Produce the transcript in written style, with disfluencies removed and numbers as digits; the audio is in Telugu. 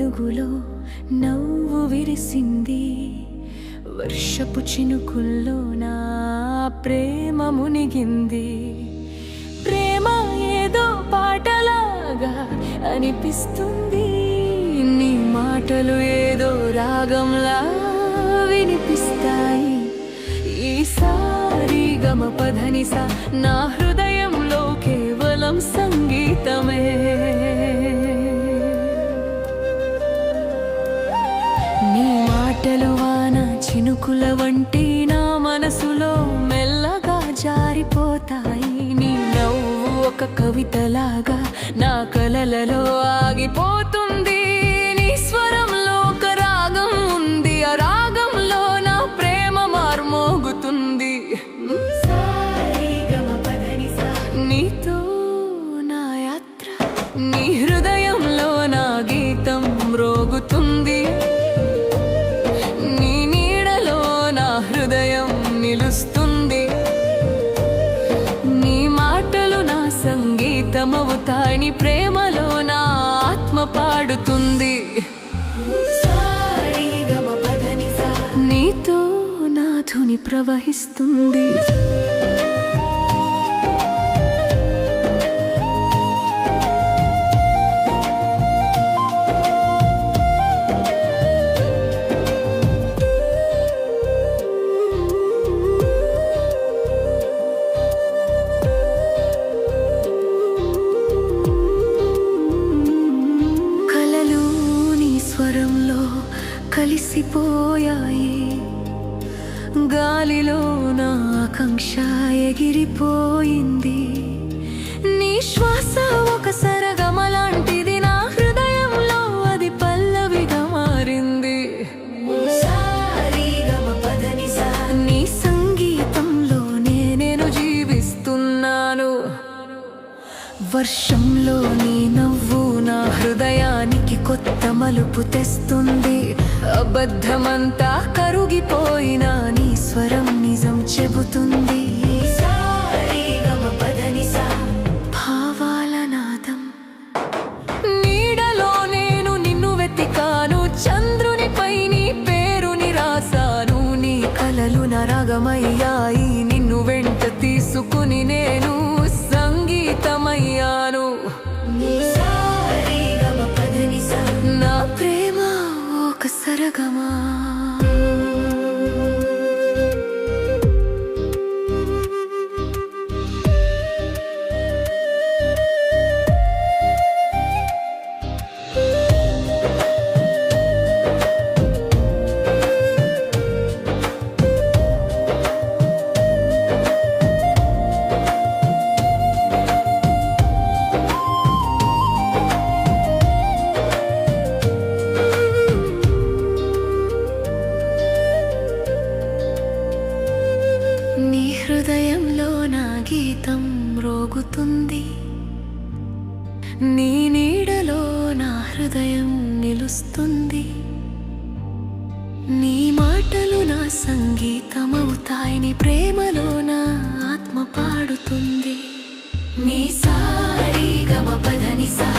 వెలుగులో నవ్వు విరిసింది. వర్షపు చినుకుల్లో నా ప్రేమ మునిగింది. ప్రేమ ఏదో పాటలాగా అనిపిస్తుంది. నీ మాటలు ఏదో రాగంలా వినిపిస్తాయి. ఈసారి గమపధనిసా నా హృదయంలో కేవలం సంగీతమే. నీ మాటలు వాన చినుకుల వంటి నా మనసులో మెల్లగా జారిపోతాయి. నీ నవ్వు ఒక కవితలాగా నా కలలలో ఆగిపోతుంది. నీ స్వరంలో ఒక రాగం ఉంది, ఆ రాగంలో నా ప్రేమ మార్మోగుతుంది. నీతో నా యాత్ర, నీ హృదయంలో నా గీతం మ్రోగుతుంది. నీ నీడలో నా హృదయం నిలుస్తుంది. నీ మాటలు నా సంగీతమవుతాయి. ప్రేమలో నా ఆత్మ పాడుతుంది. నీతో నా ధుని ప్రవహిస్తుంది. స్వరంలో కలిసిపోయాయి. గాలిలో నా ఆకాంక్ష ఎగిరిపోయింది. నీ శ్వాస ఒక సరగమలాంటిది. నా హృదయంలో అది పల్లవిగా మారింది. నీ సంగీతంలోనే నేను జీవిస్తున్నాను. వర్షంలో నీ నవ్వు నా హృదయానికి కొత్త మలుపు తెస్తుంది. అబద్ధమంతా కరుగిపోయినా నీ స్వరం నిజం చెబుతుంది. భావాల నాదం, నీడలో నేను నిన్ను వెతికాను. చంద్రునిపై నీ పేరుని రాసాను. నీ కలలు నా రాగమయ్యాయి. నిన్ను వెంట తీసుకుని నేను సంగీతమయ్యాను. నా ప్రేమ ఒక సరగమా. నీ హృదయంలో నా గీతం మ్రోగుతుంది. నీ నీడలో నా హృదయం నిలుస్తుంది. నీ మాటలు నా సంగీతమవుతాయి. నీ ప్రేమలో నా ఆత్మ పాడుతుంది. నీ సారి గమ పధనిసా.